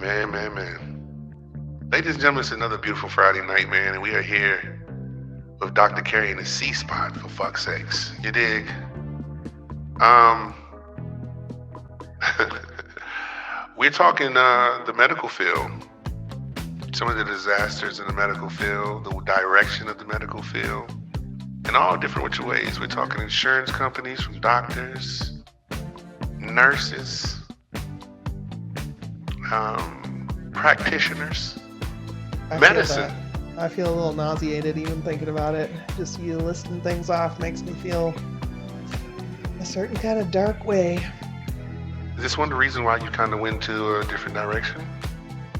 Man. Ladies and gentlemen, it's another beautiful Friday night, man, and we are here with Dr. Carey in the C-spot, for fuck's sakes. You dig? We're talking the medical field, some of the disasters in the medical field, the direction of the medical field, in all different which ways. We're talking insurance companies, from doctors, nurses, practitioners, medicine. I feel a little nauseated even thinking about it. Just you listing things off makes me feel a certain kind of dark way. Is this one of the reasons why you kind of went to a different direction?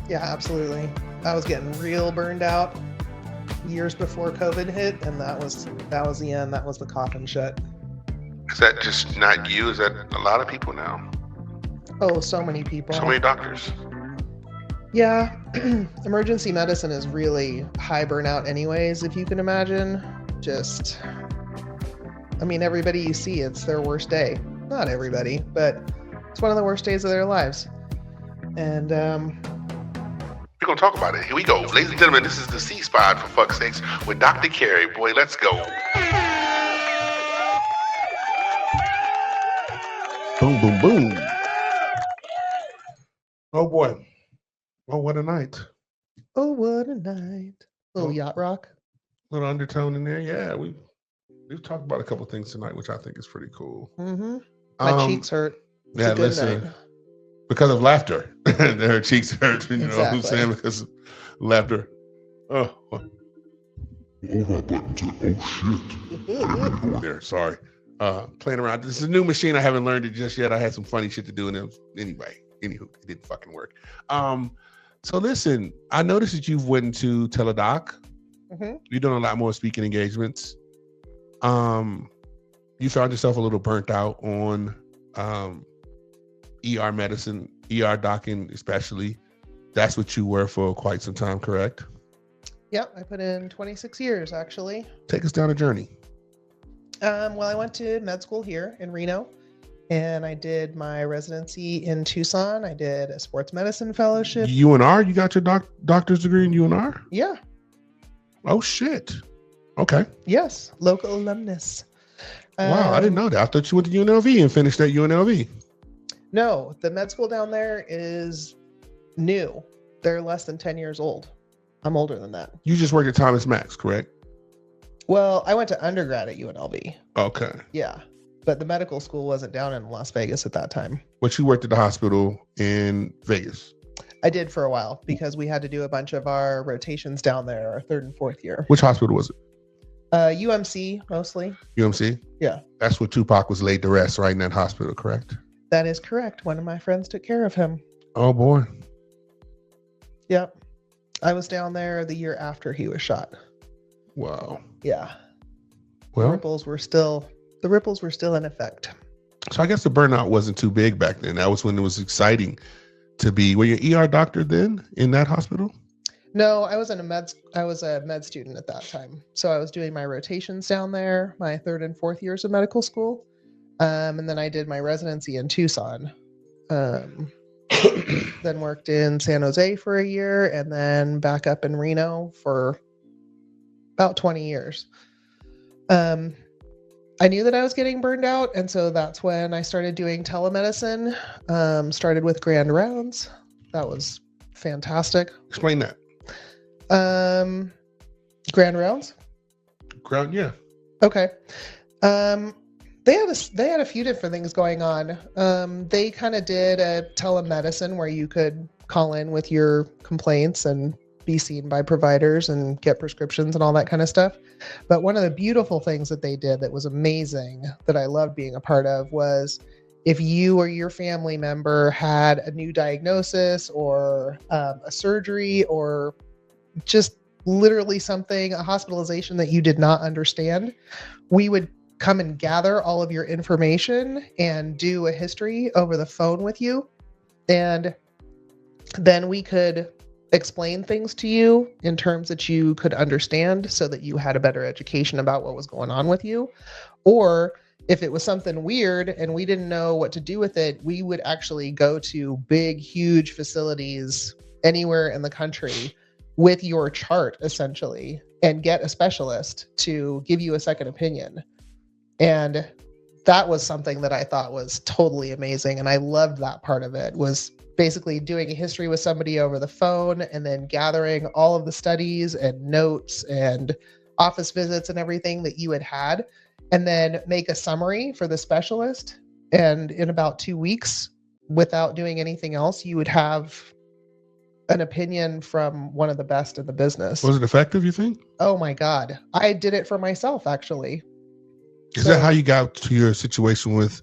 Yeah, absolutely. I was getting real burned out years before COVID hit, and that was the end. That was the coffin shut. Is that just not you? Is that a lot of people now? Oh, so many people. So many doctors? Yeah. Emergency medicine is really high burnout anyways, if you can imagine. Everybody you see, it's their worst day. Not everybody, but it's one of the worst days of their lives. And we're going to talk about it. Here we go. Ladies and gentlemen, this is the C-Spot, for fuck's sakes, with Dr. Carey. Boy, let's go. Boom, boom, boom. Oh, boy. Oh, what a night. Oh, what a night. Little yacht rock. Little undertone in there. Yeah, we've talked about a couple things tonight, which I think is pretty cool. Mm-hmm. My cheeks hurt. Yeah, listen. Because of laughter. Her cheeks hurt. You know exactly. what I'm saying? Because of laughter. Oh. There, sorry. Playing around. This is a new machine. I haven't learned it just yet. I had some funny shit to do, and anyway, anywho, it didn't fucking work. So listen, I noticed that you've went to Teledoc. Mm-hmm. You're doing a lot more speaking engagements. You found yourself a little burnt out on ER medicine, ER docking especially. That's what you were for quite some time, correct? Yep, I put in 26 years actually. Take us down a journey. Well, I went to med school here in Reno, and I did my residency in Tucson. I did a sports medicine fellowship. UNR? You got your doctor's degree in UNR? Yeah. Oh, shit. Okay. Yes. Local alumnus. Wow, I didn't know that. I thought you went to UNLV and finished at UNLV. No, the med school down there is new. They're less than 10 years old. I'm older than that. You just worked at Thomas Max, correct? Well, I went to undergrad at UNLV. Okay. Yeah. But the medical school wasn't down in Las Vegas at that time. But you worked at the hospital in Vegas. I did for a while because we had to do a bunch of our rotations down there, our third and fourth year. Which hospital was it? UMC mostly. UMC? Yeah. That's where Tupac was laid to rest, right in that hospital, correct? That is correct. One of my friends took care of him. Oh, boy. Yep. I was down there the year after he was shot. Wow. Yeah. Well, the ripples were still in effect. So I guess the burnout wasn't too big back then. That was when it was exciting to be. Were you an ER doctor then in that hospital? No, I was a med student at that time. So I was doing my rotations down there, my third and fourth years of medical school. And then I did my residency in Tucson. Then worked in San Jose for a year, and then back up in Reno for about 20 years. I knew that I was getting burned out, and so that's when I started doing telemedicine. Started with grand rounds. That was fantastic. Explain that. Grand rounds? Yeah. Okay. They had a few different things going on. They kind of did a telemedicine where you could call in with your complaints and be seen by providers and get prescriptions and all that kind of stuff. But one of the beautiful things that they did that was amazing, that I loved being a part of, was if you or your family member had a new diagnosis or a surgery or just literally something, a hospitalization that you did not understand, we would come and gather all of your information and do a history over the phone with you. And then we could explain things to you in terms that you could understand so that you had a better education about what was going on with you. Or if it was something weird and we didn't know what to do with it, we would actually go to big, huge facilities anywhere in the country with your chart essentially and get a specialist to give you a second opinion. And that was something that I thought was totally amazing. And I loved that part of it, was basically doing a history with somebody over the phone and then gathering all of the studies and notes and office visits and everything that you had, and then make a summary for the specialist. And in about 2 weeks, without doing anything else, you would have an opinion from one of the best in the business. Was it effective, you think? Oh my God. I did it for myself, actually. Is that how you got to your situation with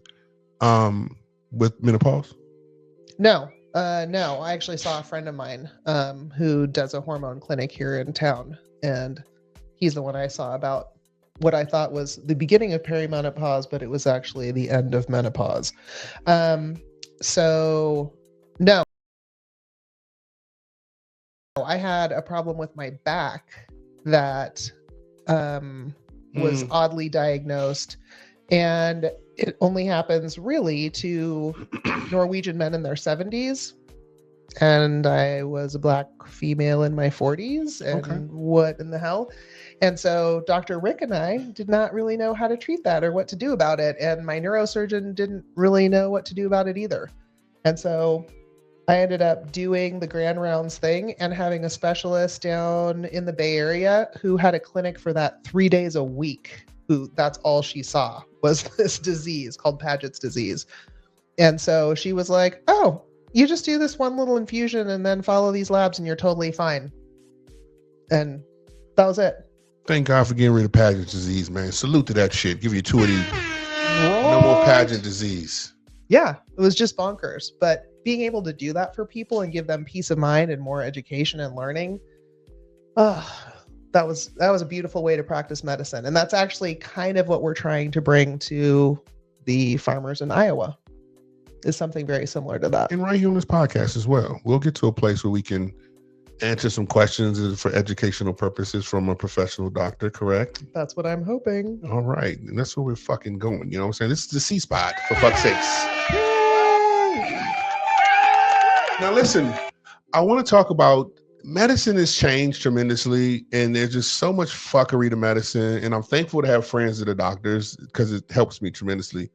menopause? No. No, I actually saw a friend of mine who does a hormone clinic here in town, and he's the one I saw about what I thought was the beginning of perimenopause, but it was actually the end of menopause. So no, I had a problem with my back that was oddly diagnosed, and it only happens really to Norwegian men in their 70s. And I was a Black female in my 40s, and what in the hell? And so Dr. Rick and I did not really know how to treat that or what to do about it. And my neurosurgeon didn't really know what to do about it either. And so I ended up doing the grand rounds thing and having a specialist down in the Bay Area who had a clinic for that 3 days a week, who that's all she saw was this disease called Paget's disease. And so she was like, oh, you just do this one little infusion and then follow these labs and you're totally fine. And that was it. Thank God for getting rid of Paget's disease, man. Salute to that shit. Give you 2 of these. No more Paget disease. Yeah, it was just bonkers. But being able to do that for people and give them peace of mind and more education and learning, that was a beautiful way to practice medicine. And that's actually kind of what we're trying to bring to the farmers in Iowa, is something very similar to that. And right here on this podcast as well. We'll get to a place where we can answer some questions for educational purposes from a professional doctor, correct? That's what I'm hoping. All right. And that's where we're fucking going. You know what I'm saying? This is the C spot, for fuck's sakes. Now listen, I want to talk about medicine has changed tremendously, and there's just so much fuckery to medicine. And I'm thankful to have friends that are doctors because it helps me tremendously.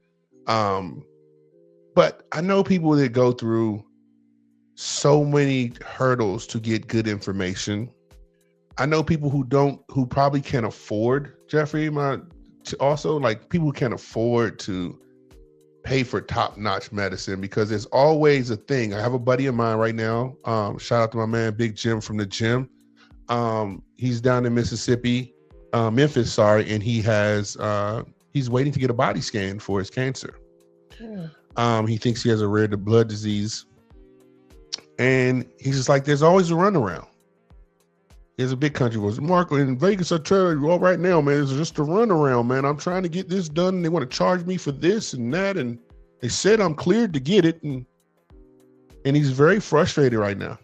But I know people that go through so many hurdles to get good information. I know people who probably can't afford, Jeffrey, also like people who can't afford to pay for top-notch medicine, because there's always a thing. I have a buddy of mine right now. Shout out to my man, Big Jim from the gym. He's down in Mississippi, Memphis, sorry. And he's waiting to get a body scan for his cancer. Yeah. He thinks he has a rare blood disease. And he's just like, there's always a runaround. There's a big country was Mark in Vegas. I tell you all right now, man, it's just a runaround, man. I'm trying to get this done. And they want to charge me for this and that. And they said I'm cleared to get it. And he's very frustrated right now.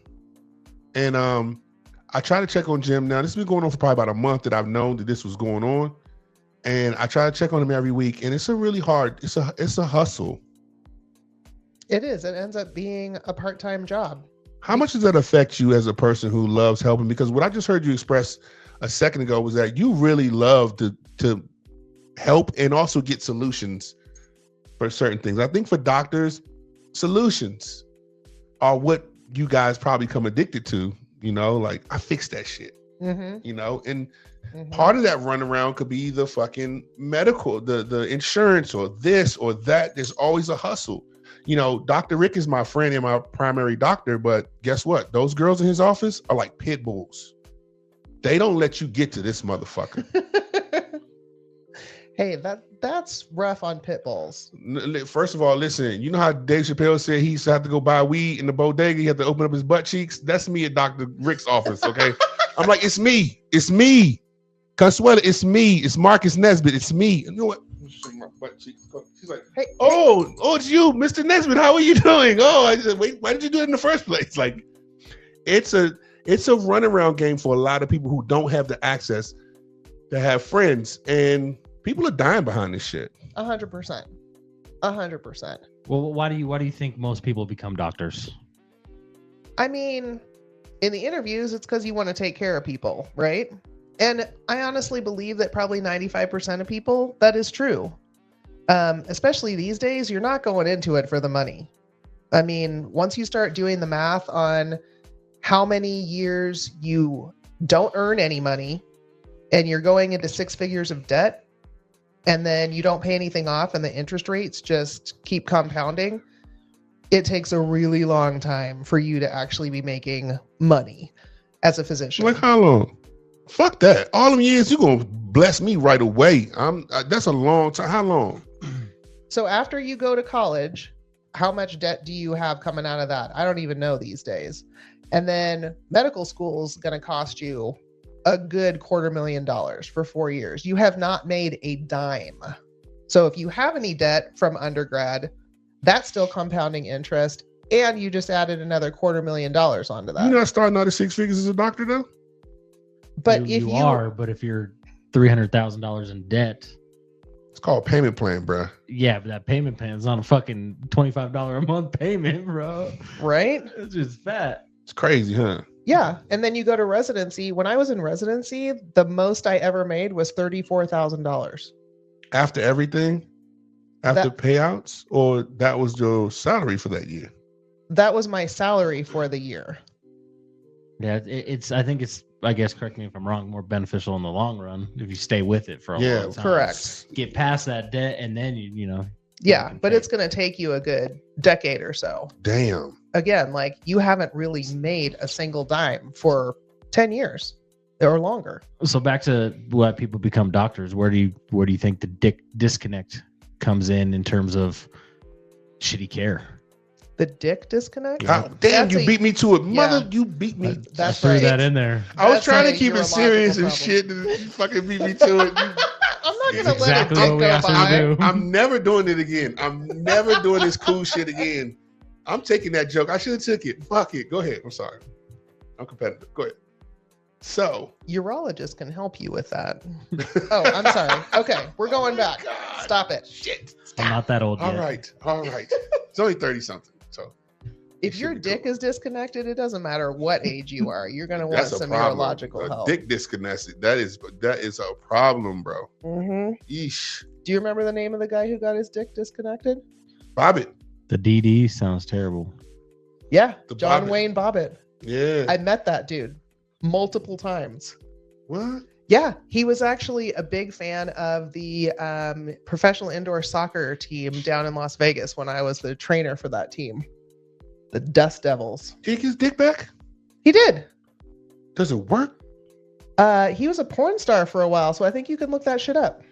And I try to check on Jim now. This has been going on for probably about a month that I've known that this was going on. And I try to check on him every week. And it's a really hard, it's a hustle. It is. It ends up being a part-time job. How much does that affect you as a person who loves helping? Because what I just heard you express a second ago was that you really love to help and also get solutions for certain things. I think for doctors, solutions are what you guys probably become addicted to, you know, like I fixed that shit, you know, and part of that runaround could be the fucking medical, the insurance or this or that. There's always a hustle. You know, Dr. Rick is my friend and my primary doctor, but guess what? Those girls in his office are like pit bulls. They don't let you get to this motherfucker. Hey, that's rough on pit bulls. First of all, listen, you know how Dave Chappelle said he used to have to go buy weed in the bodega? He had to open up his butt cheeks. That's me at Dr. Rick's office, okay? I'm like, it's me. Consuela, it's me. It's Marcus Nesbitt. It's me. You know what? My butt cheeks. She's like, hey, it's you, Mr. Nesbitt. How are you doing? Oh, I said, wait, why did you do it in the first place? Like, it's a runaround game for a lot of people who don't have the access to have friends, and people are dying behind this shit. 100%. 100%. Well, why do you think most people become doctors? I mean, in the interviews, it's because you want to take care of people, right? And I honestly believe that probably 95% of people, that is true. Especially these days, you're not going into it for the money. I mean, once you start doing the math on how many years you don't earn any money and you're going into 6 figures of debt, and then you don't pay anything off and the interest rates just keep compounding, it takes a really long time for you to actually be making money as a physician. Like how long? Fuck that. All them years, you gonna bless me right away. That's a long time. How long? So after you go to college, how much debt do you have coming out of that? I don't even know these days. And then medical school is going to cost you a good $250,000 for 4 years. You have not made a dime. So if you have any debt from undergrad, that's still compounding interest. And you just added another $250,000 onto that. You're not starting out at 6 figures as a doctor though? But if you are, but if you're $300,000 in debt, it's called payment plan, bro. yeah, but that payment plan is on a fucking $25 a month payment, bro. right? It's just fat. It's crazy, huh? Yeah. And then you go to residency. When I was in residency, the most I ever made was $34,000. After everything? After payouts? Or that was your salary for that year? That was my salary for the year. Yeah, I think it's, I guess, correct me if I'm wrong, more beneficial in the long run if you stay with it for a long time. Correct. Get past that debt and then you know. Yeah, but it's going to take you a good decade or so. Damn. Again, like you haven't really made a single dime for 10 years or longer. So back to why people become doctors, where do you think the disconnect comes in terms of shitty care? The dick disconnect? Damn, That's you beat me to it. Mother, yeah. you beat me. That's Threw right. that in there. I was That's trying a to keep it serious and shit. And you fucking beat me to it. I'm not going to Exactly let what it we go asked her to by. do. I'm never doing it again. I'm never doing this cool shit again. I'm taking that joke. I should have took it. Fuck it. Go ahead. I'm sorry. I'm competitive. Go ahead. So. Urologist can help you with that. Oh, I'm sorry. Okay, we're going back. God. Stop it. Shit. I'm not that old All yet. right. All right. It's only 30 something. So. If your dick is disconnected, it doesn't matter what age you are. You're going to want That's a some problem. urological help. Dick disconnected. That is a problem, bro. Mm-hmm. Yeesh. Do you remember the name of the guy who got his dick disconnected? Bobbitt. The DD sounds terrible. Yeah, The John Bobbitt. Wayne Bobbitt. Yeah. I met that dude multiple times. What? Yeah, he was actually a big fan of the professional indoor soccer team down in Las Vegas when I was the trainer for that team, the Dust Devils. Take his dick back? He did. Does it work? He was a porn star for a while, so I think you can look that shit up.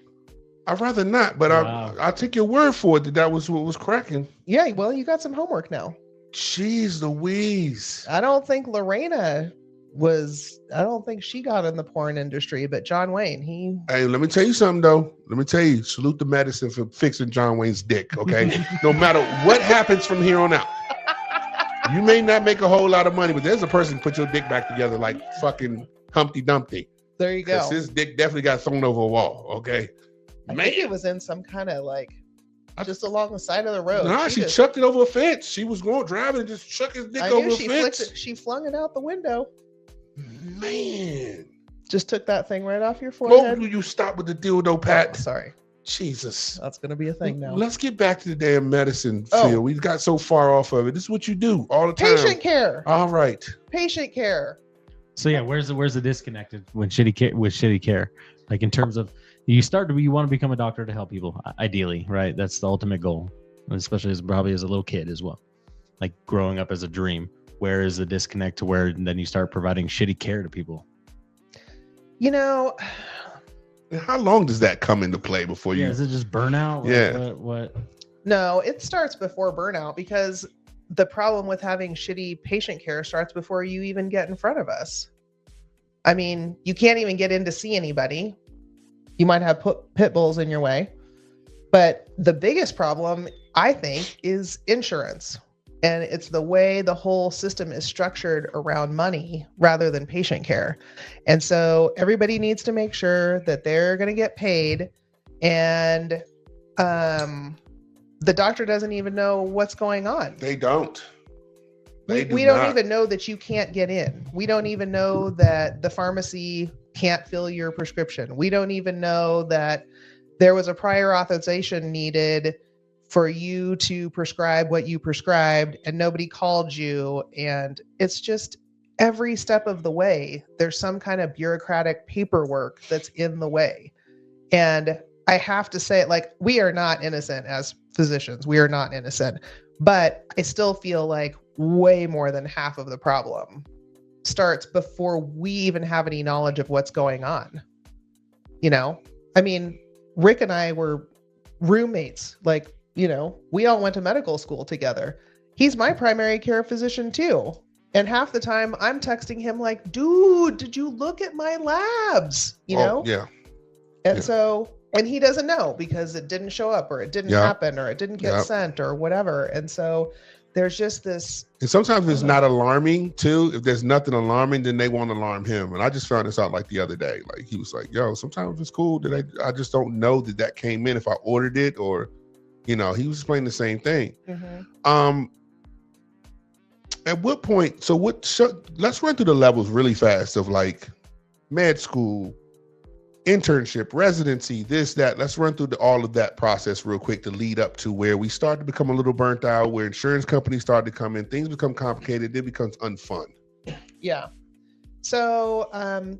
I'd rather not, but Wow. I'll take your word for it that was what was cracking. Yeah, well, you got some homework now. Jeez Louise. I don't think Lorena I don't think she got in the porn industry, but John Wayne, Hey, let me tell you something though. Let me tell you, salute the medicine for fixing John Wayne's dick, okay? No matter what happens from here on out. You may not make a whole lot of money, but there's a person who put your dick back together like fucking Humpty Dumpty. there you go. Because his dick definitely got thrown over a wall, okay? I think it was in some kind of just along the side of the road. Nah, she chucked it over a fence. She was going driving and just chucked his dick I over knew a she fence. flicked it. She flung it out the window. Man. Just took that thing right off your Whoa, forehead. will you stop with the dildo, Oh, Pat? sorry. Jesus. That's going to be a thing now. Let's get back to the damn medicine Oh. field. We got so far off of it. This is what you do all the time. Patient care. All right. Patient care. So yeah, where's the disconnect with shitty care? Like in terms of you want to become a doctor to help people, ideally, right? That's the ultimate goal, especially probably as a little kid as well. Like growing up as a dream. Where is the disconnect to where then you start providing shitty care to people? You know, How long does that come into play before you? Is it just burnout? Yeah. What? no, it starts before burnout because the problem with having shitty patient care starts before you even get in front of us. I mean, you can't even get in to see anybody. You might have pit bulls in your way. But the biggest problem, I think, is insurance. And it's the way the whole system is structured around money rather than patient care. And so everybody needs to make sure that they're going to get paid. And the doctor doesn't even know what's going on. They don't. We don't even know that you can't get in. We don't even know that the pharmacy can't fill your prescription. We don't even know that there was a prior authorization needed for you to prescribe what you prescribed and nobody called you. And it's just every step of the way, there's some kind of bureaucratic paperwork that's in the way. And I have to say, like, we are not innocent as physicians. We are not innocent. But I still feel like way more than half of the problem starts before we even have any knowledge of what's going on. You know, I mean, Rick and I were roommates. Like, you know, we all went to medical school together. He's my primary care physician too. And half the time I'm texting him like, dude, did you look at my labs? You know? Yeah. And so, and he doesn't know because it didn't show up or it didn't happen or it didn't get sent or whatever. And so there's just this. And sometimes it's not alarming too. If there's nothing alarming, then they won't alarm him. And I just found this out like the other day. Like he was like, yo, sometimes it's cool that I just don't know that came in if I ordered it, or, you know, he was explaining the same thing. Mm-hmm. At what point, so let's run through the levels really fast of like med school, internship, residency, this, that. Let's run through all of that process real quick to lead up to where we start to become a little burnt out, where insurance companies start to come in, things become complicated, it becomes unfun. Yeah. So,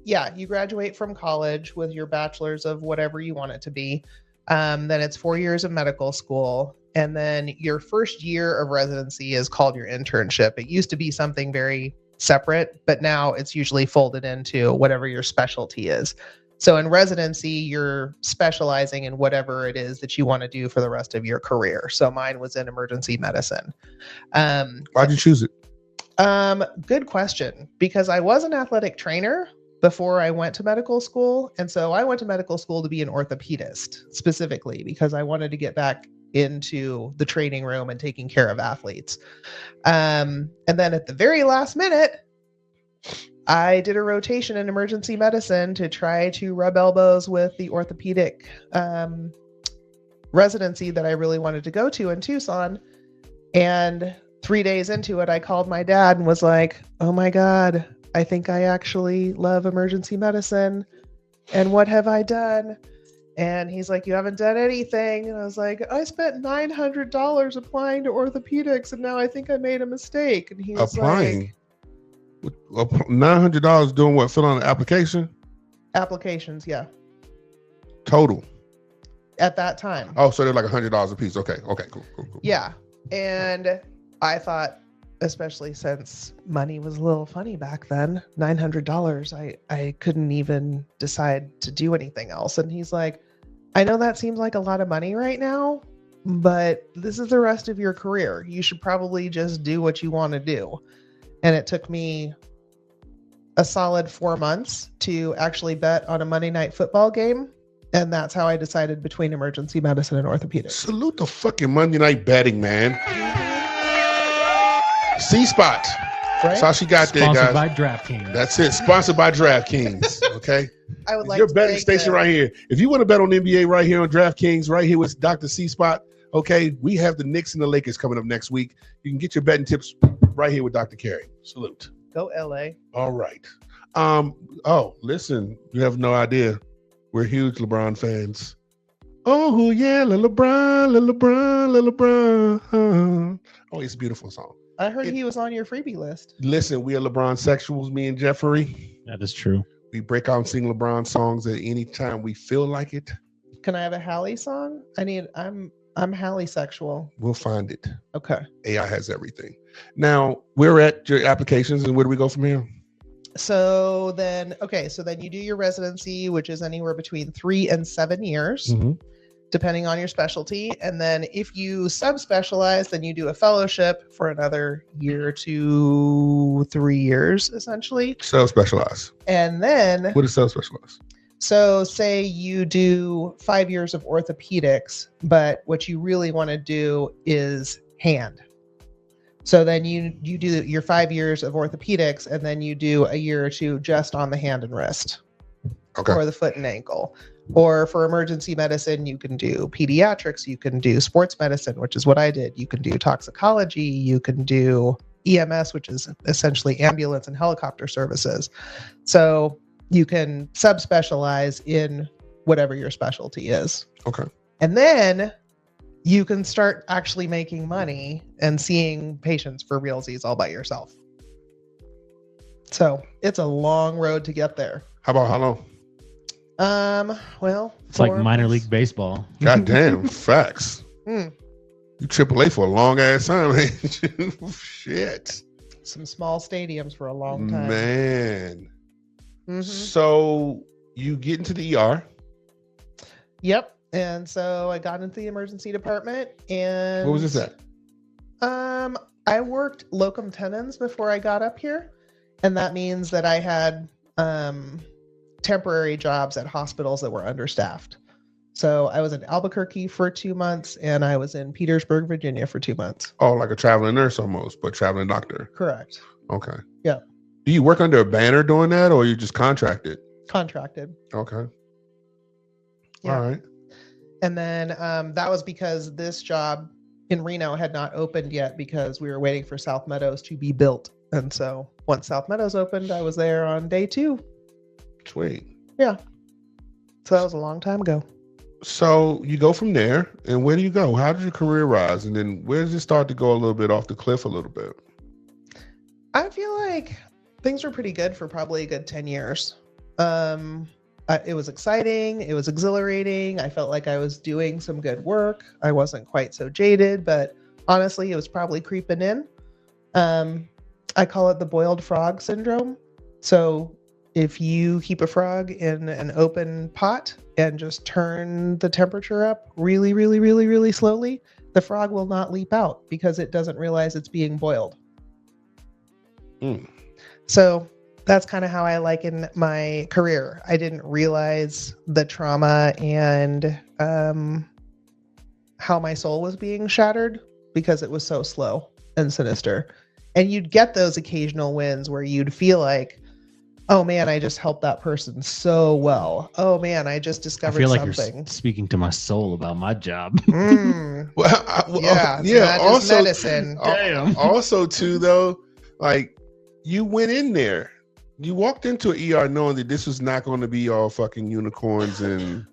you graduate from college with your bachelor's of whatever you want it to be. Then it's 4 years of medical school. And then your first year of residency is called your internship. It used to be something very separate, but now it's usually folded into whatever your specialty is. So in residency, you're specializing in whatever it is that you want to do for the rest of your career. So mine was in emergency medicine. Why'd you choose it? Good question. Because I was an athletic trainer before I went to medical school. And so I went to medical school to be an orthopedist specifically because I wanted to get back into the training room and taking care of athletes. And then at the very last minute, I did a rotation in emergency medicine to try to rub elbows with the orthopedic residency that I really wanted to go to in Tucson. And 3 days into it, I called my dad and was like, oh my God, I think I actually love emergency medicine. And what have I done? And he's like, you haven't done anything. And I was like, I spent $900 applying to orthopedics and now I think I made a mistake. And he's applying? Like, $900 doing what? Fill out an application? Applications, yeah. Total? At that time. Oh, so they're like $100 a piece. Okay, cool. Yeah. And I thought, especially since money was a little funny back then, $900, I couldn't even decide to do anything else. And he's like, I know that seems like a lot of money right now, but this is the rest of your career. You should probably just do what you want to do. And it took me a solid 4 months to actually bet on a Monday night football game. And that's how I decided between emergency medicine and orthopedics. Salute the fucking Monday night betting, man. C-Spot. Right? That's how she got there, guys. Sponsored by DraftKings. That's it. Sponsored by DraftKings. Okay. I would like your to betting station right here. If you want to bet on the NBA right here on DraftKings, right here with Dr. C-Spot, okay, we have the Knicks and the Lakers coming up next week. You can get your betting tips right here with Dr. Carey. Salute. Go LA. All right. Listen, you have no idea. We're huge LeBron fans. Oh, yeah, LeBron. Oh, it's a beautiful song. I heard he was on your freebie list. Listen, we are LeBron sexuals, me and Jeffrey. That is true. We break out and sing LeBron songs at any time we feel like it. Can I have a Hallie song? I'm Hallie sexual. We'll find it. Okay. AI has everything. Now, we're at your applications, and where do we go from here? So then you do your residency, which is anywhere between 3 and 7 years, depending on your specialty. And then if you subspecialize, then you do a fellowship for another year to 3 years, essentially. Subspecialize. And then... What is subspecialize? So say you do 5 years of orthopedics, but what you really want to do is hand. So then you do your 5 years of orthopedics, and then you do a year or two just on the hand and wrist. Okay. for the foot and ankle. Or for emergency medicine, you can do pediatrics, you can do sports medicine, which is what I did. You can do toxicology, you can do EMS, which is essentially ambulance and helicopter services. So you can subspecialize in whatever your specialty is. Okay. And then you can start actually making money and seeing patients for realsies all by yourself. So it's a long road to get there. How long? Well, It's like minor league baseball. God damn, facts. Mm. You AAA for a long ass time, ain't you? Shit. Some small stadiums for a long time. Man. Mhm. So you get into the ER. Yep. And so I got into the emergency department, and What was this at? I worked locum tenens before I got up here, and that means that I had temporary jobs at hospitals that were understaffed. So I was in Albuquerque for 2 months, and I was in Petersburg, Virginia for 2 months. Oh, like a traveling nurse almost, but traveling doctor. Correct. Okay. Yeah. Do you work under a banner doing that, or you just contracted? Contracted. Okay. Yeah. All right. And then that was because this job in Reno had not opened yet because we were waiting for South Meadows to be built. And so once South Meadows opened, I was there on day 2. Sweet. Yeah. So that was a long time ago. So you go from there, and where do you go? How did your career rise? And then where does it start to go a little bit off the cliff a little bit? I feel like things were pretty good for probably a good 10 years. It was exciting. It was exhilarating. I felt like I was doing some good work. I wasn't quite so jaded, but honestly, it was probably creeping in. I call it the boiled frog syndrome. So if you keep a frog in an open pot and just turn the temperature up really, really, really, really slowly, the frog will not leap out because it doesn't realize it's being boiled. Mm. So that's kind of how I liken my career. I didn't realize the trauma and how my soul was being shattered because it was so slow and sinister. And you'd get those occasional wins where you'd feel like, oh man, I just helped that person so well. Oh man, I just I discovered feel like something. you're speaking to my soul about my job. Mm, Well, yeah, it's yeah. not just Also, medicine. Damn. also too though, like you went in there, you walked into an ER knowing that this was not going to be all fucking unicorns and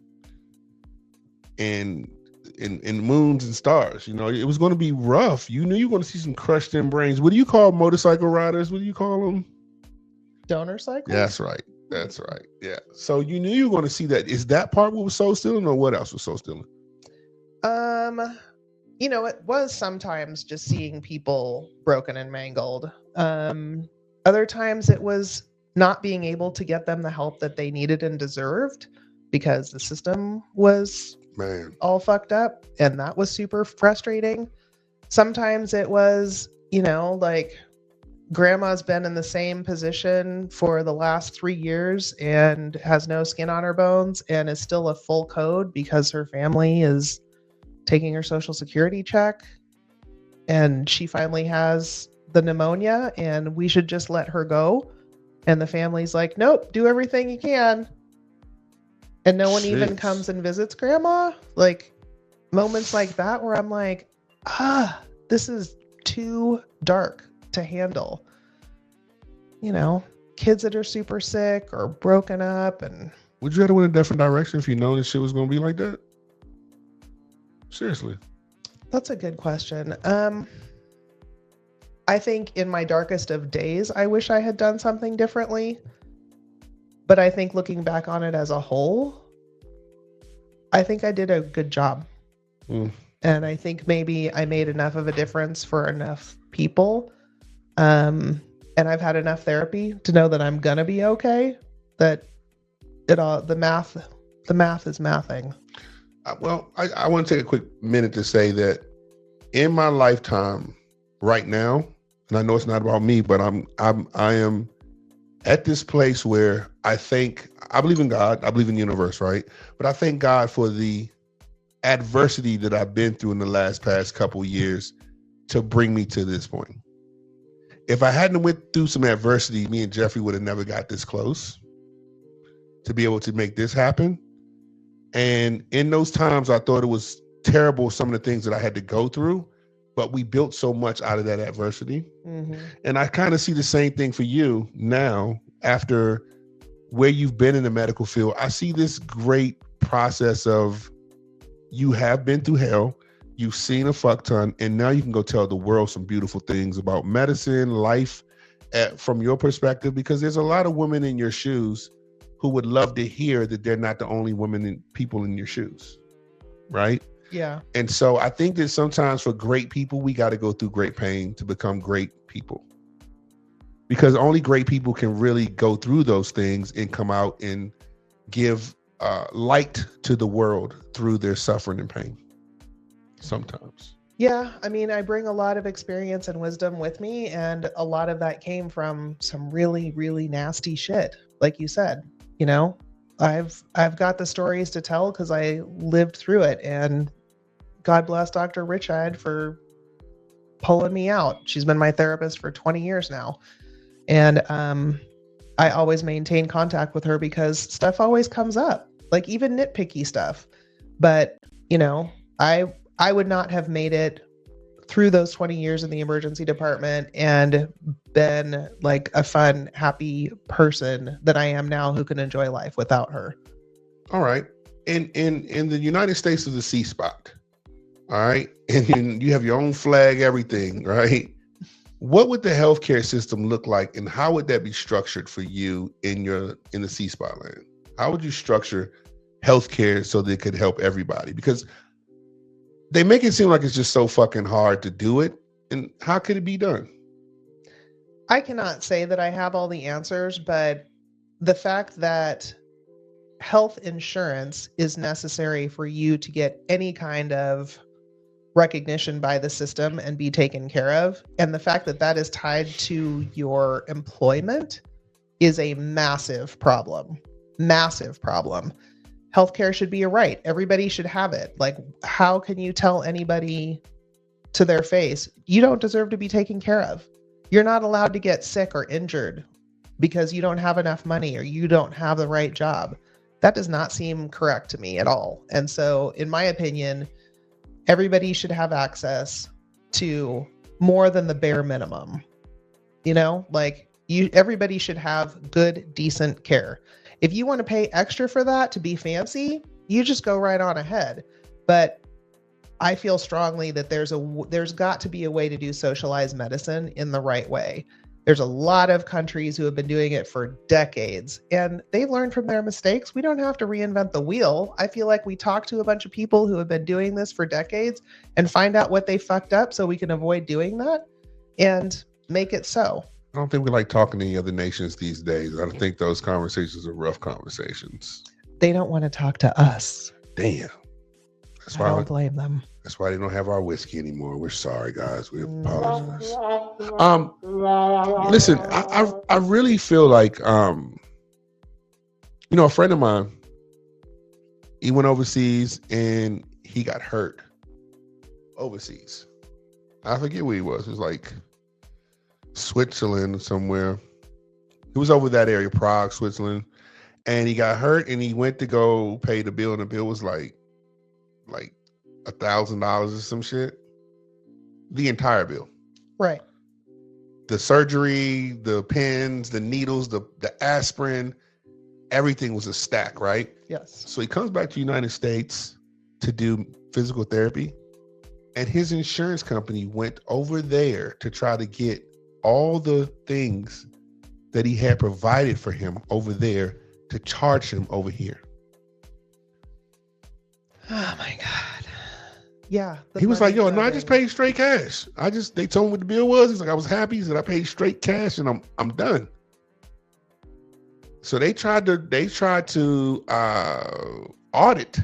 moons and stars. You know, it was going to be rough. You knew you were going to see some crushed in brains. What do you call motorcycle riders? What do you call them? Donor cycle? Yeah, that's right. That's right. Yeah. So you knew you were going to see that. Is that part what was soul stealing, or what else was soul stealing? It was sometimes just seeing people broken and mangled. Other times it was not being able to get them the help that they needed and deserved because the system was all fucked up, and that was super frustrating. Sometimes it was, like grandma's been in the same position for the last 3 years and has no skin on her bones and is still a full code because her family is taking her social security check, and she finally has the pneumonia and we should just let her go. And the family's like, nope, do everything you can. And no one even comes and visits grandma. Like moments like that where I'm like, this is too dark to handle. Kids that are super sick or broken up. And would you have to went a different direction if you know this shit was going to be like that? Seriously. That's a good question. I think in my darkest of days, I wish I had done something differently. But I think looking back on it as a whole, I think I did a good job. Mm. And I think maybe I made enough of a difference for enough people. And I've had enough therapy to know that I'm gonna be okay. That the math is mathing. Well, I want to take a quick minute to say that in my lifetime right now, and I know it's not about me, but I am at this place where I believe in God, I believe in the universe, right? But I thank God for the adversity that I've been through in the past couple years to bring me to this point. If I hadn't went through some adversity, me and Jeffrey would have never got this close to be able to make this happen. And in those times, I thought it was terrible, some of the things that I had to go through, but we built so much out of that adversity. Mm-hmm. And I kind of see the same thing for you now after where you've been in the medical field. I see this great process of you have been through hell, you've seen a fuck ton, and now you can go tell the world some beautiful things about medicine, life, from your perspective, because there's a lot of women in your shoes who would love to hear that they're not the only women and people in your shoes, right? Yeah. And so I think that sometimes for great people, we got to go through great pain to become great people, because only great people can really go through those things and come out and give light to the world through their suffering and pain sometimes. Yeah, I mean, I bring a lot of experience and wisdom with me, and a lot of that came from some really, really nasty shit. Like you said, you know, I've got the stories to tell because I lived through it, and God bless Dr. Richard for pulling me out. She's been my therapist for 20 years now. And I always maintain contact with her because stuff always comes up, like even nitpicky stuff. But, you know, I would not have made it through those 20 years in the emergency department and been like a fun, happy person that I am now who can enjoy life without her. All right. In the United States is a C spot. All right. And you have your own flag, everything, right? What would the healthcare system look like, and how would that be structured for you in the C spot land? How would you structure healthcare so that it could help everybody? Because they make it seem like it's just so fucking hard to do it. And how could it be done? I cannot say that I have all the answers, but the fact that health insurance is necessary for you to get any kind of recognition by the system and be taken care of, and the fact that that is tied to your employment is a massive problem. Massive problem. Healthcare should be a right. Everybody should have it. Like, how can you tell anybody to their face, you don't deserve to be taken care of? You're not allowed to get sick or injured because you don't have enough money or you don't have the right job. That does not seem correct to me at all. And so, in my opinion, everybody should have access to more than the bare minimum. You know, like everybody should have good, decent care. If you want to pay extra for that to be fancy, you just go right on ahead. But I feel strongly that there's got to be a way to do socialized medicine in the right way. There's a lot of countries who have been doing it for decades, and they've learned from their mistakes. We don't have to reinvent the wheel. I feel like we talk to a bunch of people who have been doing this for decades and find out what they fucked up so we can avoid doing that and make it so. I don't think we like talking to any other nations these days. I don't think those conversations are rough conversations. They don't want to talk to us. Damn. That's I don't blame them. That's why they don't have our whiskey anymore. We're sorry, guys. We apologize. Listen, I really feel like, a friend of mine, he went overseas and he got hurt overseas. I forget where he was. It was like Switzerland somewhere. He was over that area, Prague, Switzerland, and he got hurt and he went to go pay the bill, and the bill was like $1,000 or some shit. The entire bill. Right. The surgery, the pins, the needles, the aspirin, everything was a stack, right? Yes. So he comes back to the United States to do physical therapy, and his insurance company went over there to try to get all the things that he had provided for him over there to charge him over here. Oh my God. Yeah. He was like, yo, no, I just paid straight cash. They told me what the bill was. He's like, I was happy. He said, I paid straight cash and I'm done. So they tried to audit.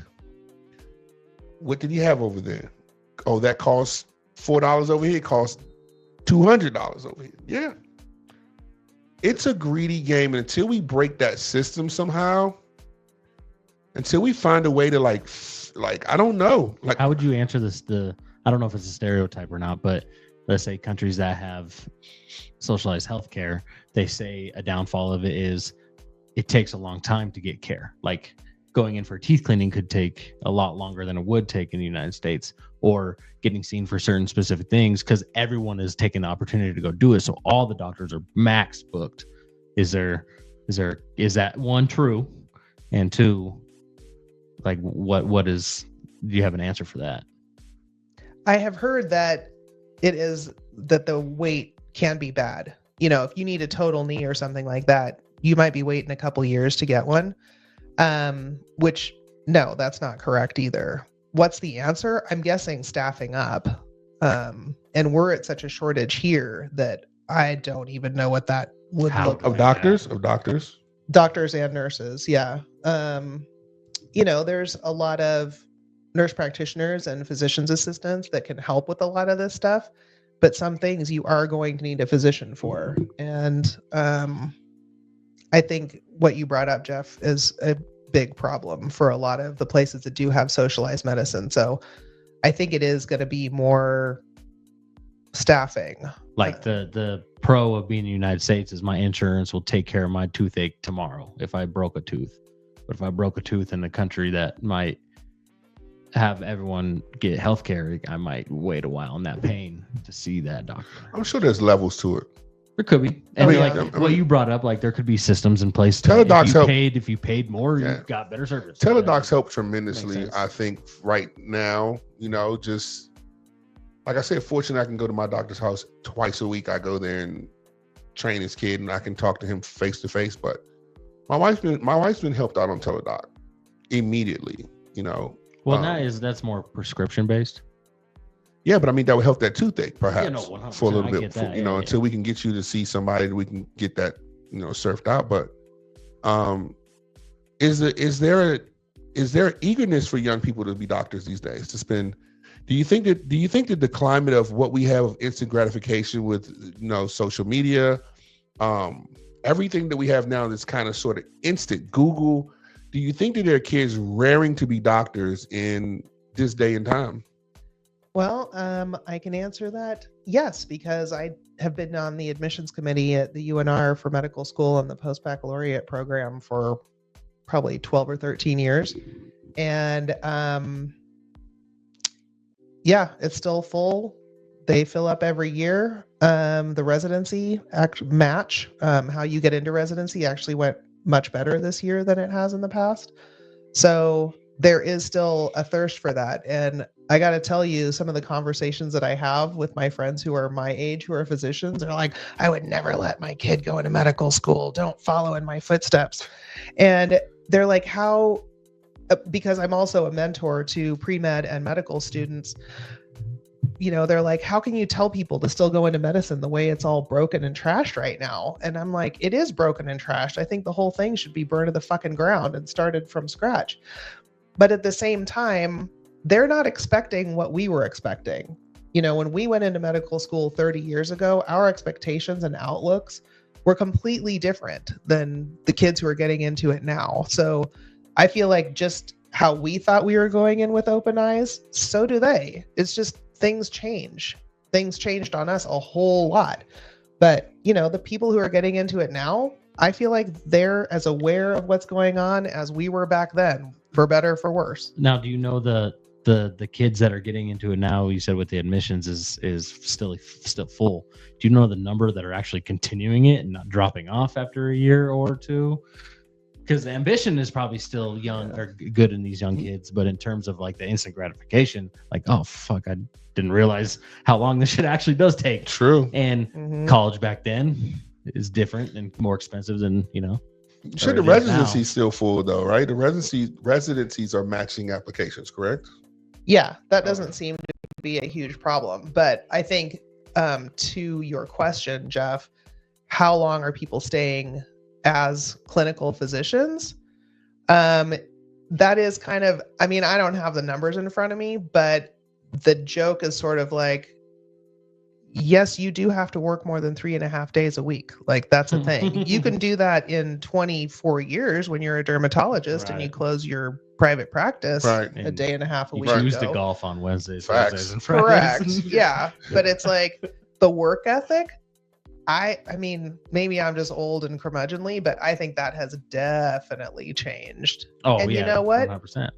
What did he have over there? Oh, that costs $4 over here. It costs $200 over here. Yeah. It's a greedy game. And until we break that system somehow, until we find a way to like, I don't know. Like, how would you answer this? I don't know if it's a stereotype or not, but let's say countries that have socialized healthcare, they say a downfall of it is it takes a long time to get care. Like going in for teeth cleaning could take a lot longer than it would take in the United States, or getting seen for certain specific things, because everyone is taking the opportunity to go do it. So all the doctors are max booked. Is that one true? And two, like what is, do you have an answer for that? I have heard that that the wait can be bad. If you need a total knee or something like that, you might be waiting a couple years to get one. Which, no, that's not correct either. What's the answer? I'm guessing staffing up. And we're at such a shortage here that I don't even know what that would look like. Of doctors? Doctors and nurses, yeah. There's a lot of nurse practitioners and physician's assistants that can help with a lot of this stuff, but some things you are going to need a physician for. And I think what you brought up, Jeff, is a big problem for a lot of the places that do have socialized medicine. So I think it is going to be more staffing. Like the pro of being in the United States is my insurance will take care of my toothache tomorrow if I broke a tooth. But if I broke a tooth in a country that might have everyone get healthcare, I might wait a while in that pain to see that doctor. I'm sure there's levels to it. There could be. And what you brought up, like there could be systems in place. Teledocs help. If you paid more, you got better service. Teledocs help tremendously. I think right now, just like I said, fortunately, I can go to my doctor's house twice a week. I go there and train his kid, and I can talk to him face to face. But my wife's been helped out on Teledoc immediately. Well, that's more prescription based. Yeah, but I mean that would help that toothache perhaps for a little bit, that, until we can get you to see somebody that we can get that surfed out. But is there eagerness for young people to be doctors these days? Do you think that the climate of what we have of instant gratification with social media, everything that we have now that's kind of sort of instant, Google, do you think that there are kids raring to be doctors in this day and time? Well, I can answer that. Yes, because I have been on the admissions committee at the UNR for medical school and the post-baccalaureate program for probably 12 or 13 years. And it's still full. They fill up every year. The residency match, how you get into residency actually went much better this year than it has in the past. So there is still a thirst for that. And I got to tell you, some of the conversations that I have with my friends who are my age, who are physicians, are like, I would never let my kid go into medical school. Don't follow in my footsteps. And they're like, how? Because I'm also a mentor to pre-med and medical students. They're like, how can you tell people to still go into medicine the way it's all broken and trashed right now? And I'm like, it is broken and trashed. I think the whole thing should be burned to the fucking ground and started from scratch. But at the same time, they're not expecting what we were expecting. When we went into medical school 30 years ago, our expectations and outlooks were completely different than the kids who are getting into it now. So I feel like just how we thought we were going in with open eyes, so do they. It's just things change. Things changed on us a whole lot. But, the people who are getting into it now, I feel like they're as aware of what's going on as we were back then, for better or for worse. Now, do you know the kids that are getting into it now, you said with the admissions is still full. Do you know the number that are actually continuing it and not dropping off after a year or two? Because the ambition is probably still young or good in these young kids, but in terms of like the instant gratification, like, oh fuck, I didn't realize how long this shit actually does take. True. And college back then is different and more expensive than Sure, the residency's still full though, right? The residencies are matching applications, correct? Yeah, that doesn't seem to be a huge problem. But I think to your question, Jeff, how long are people staying as clinical physicians? That is kind of, I don't have the numbers in front of me, but the joke is sort of like, yes, you do have to work more than 3.5 days a week. Like that's a thing. You can do that in 24 years when you're a dermatologist and you close your private practice a day and a half a week. You choose to golf on Wednesdays and Fridays. Fridays. Correct. Yeah. But it's like the work ethic, I mean, maybe I'm just old and curmudgeonly, but I think that has definitely changed. Oh, And yeah, you know what? 100%.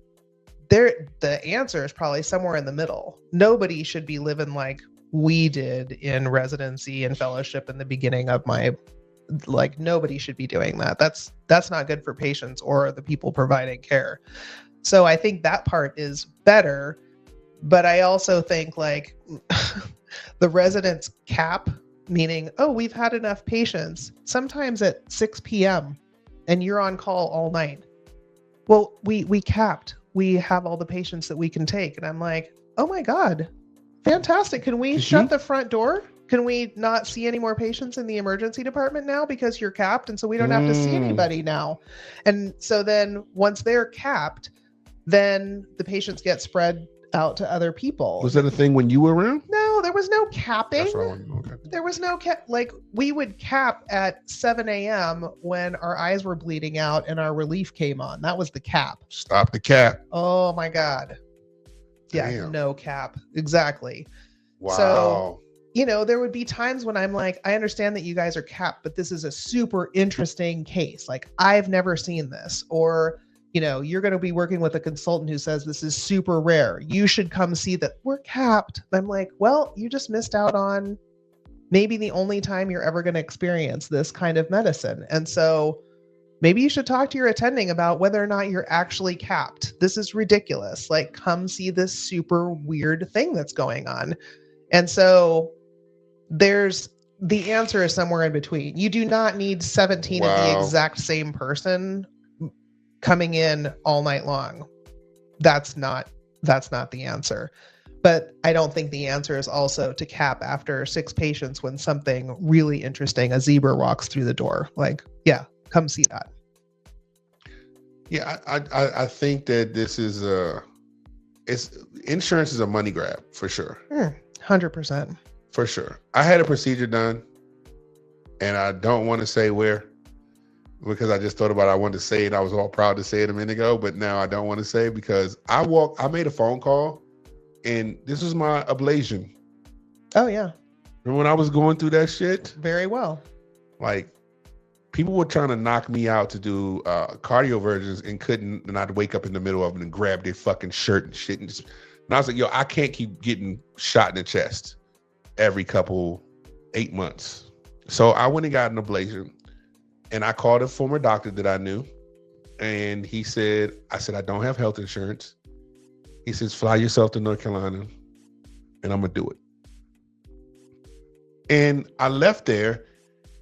The answer is probably somewhere in the middle. Nobody should be living like we did in residency and fellowship in the beginning of my, like, nobody should be doing that. That's not good for patients or the people providing care. So I think that part is better, but I also think like the residence cap, meaning, oh, we've had enough patients, sometimes at 6 p.m. and you're on call all night. Well, we capped. We have all the patients that we can take. And I'm like, oh my God, fantastic. Can we shut the front door? Can we not see any more patients in the emergency department now because you're capped? And so we don't have to see anybody now. And so then once they're capped, then the patients get spread out to other people. Was that a thing when you were around? No, there was no capping. That's what I wanted to know. Okay. There was no cap. Like, we would cap at 7 a.m. when our eyes were bleeding out and our relief came on. That was the cap. Stop the cap. Oh my God. Yeah, Damn. no cap. Exactly. Wow. So, you know, there would be times when I'm like, I understand that you guys are capped, but this is a super interesting case. Like, I've never seen this. Or, you know, you're going to be working with a consultant who says this is super rare. You should come see that we're capped. I'm like, well, you just missed out on maybe the only time you're ever going to experience this kind of medicine. And so maybe you should talk to your attending about whether or not you're actually capped. This is ridiculous. Like, come see this super weird thing that's going on. And so the answer is somewhere in between. You do not need 17 of the exact same person coming in all night long. That's not the answer. But I don't think the answer is also to cap after 6 patients when something really interesting, a zebra, walks through the door. Like, yeah, come see that. Yeah, I think that this is insurance is a money grab for sure. 100%. For sure. I had a procedure done, and I don't want to say where, because I just thought about it. I wanted to say it. I was all proud to say it a minute ago, but now I don't want to say it because I made a phone call, and this was my ablation. Oh, yeah. Remember when I was going through that shit? Very well. Like, people were trying to knock me out to do cardioversions and couldn't, and I'd wake up in the middle of it and grab their fucking shirt and shit. And I was like, yo, I can't keep getting shot in the chest every 8 months. So I went and got an ablation, and I called a former doctor that I knew, and I said, I don't have health insurance. He says, fly yourself to North Carolina, and I'm gonna do it. And I left there,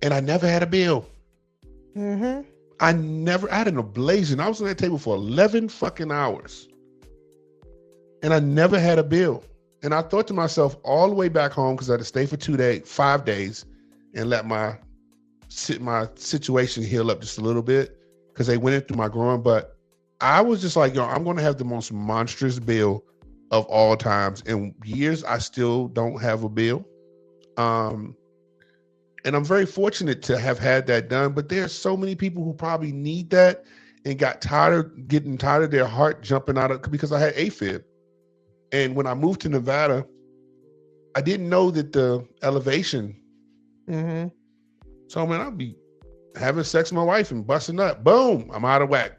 and I never had a bill. Mm-hmm. I had an ablation. I was on that table for 11 fucking hours, and I never had a bill. And I thought to myself all the way back home, because I had to stay for 5 days and let my situation heal up just a little bit, because they went in through my groin. But I was just like, yo, I'm going to have the most monstrous bill of all times. In years, I still don't have a bill. And I'm very fortunate to have had that done. But there are so many people who probably need that and getting tired of their heart jumping out of, because I had AFib. And when I moved to Nevada, I didn't know that the elevation. Mm-hmm. So, man, I'll be having sex with my wife and busting up. Boom, I'm out of whack.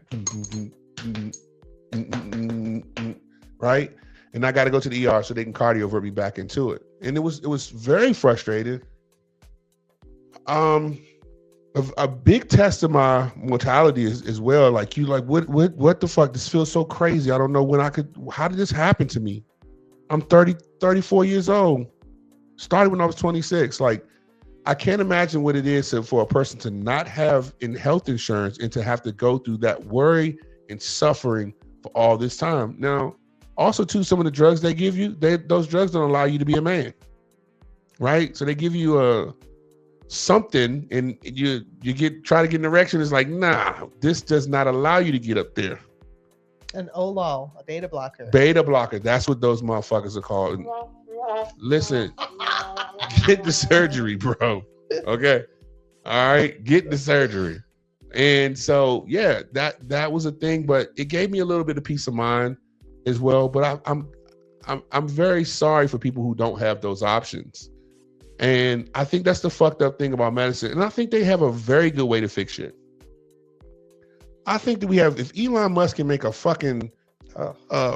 Right? And I got to go to the ER so they can cardiovert me back into it. And it was very frustrating. A big test of my mortality as well. Like, what the fuck? This feels so crazy. I don't know how did this happen to me? I'm 34 years old. Started when I was 26. Like, I can't imagine what it is for a person to not have health insurance and to have to go through that worry and suffering for all this time. Now, also too, some of the drugs they give you, those drugs don't allow you to be a man, right? So they give you something, and you try to get an erection. It's like, nah, this does not allow you to get up there. An OLOL, a beta blocker. Beta blocker. That's what those motherfuckers are called. Listen, get the surgery, bro. Okay. All right. Get the surgery. And so, yeah, that was a thing, but it gave me a little bit of peace of mind as well. But I'm very sorry for people who don't have those options. And I think that's the fucked up thing about medicine. And I think they have a very good way to fix shit. I think that if Elon Musk can make a fucking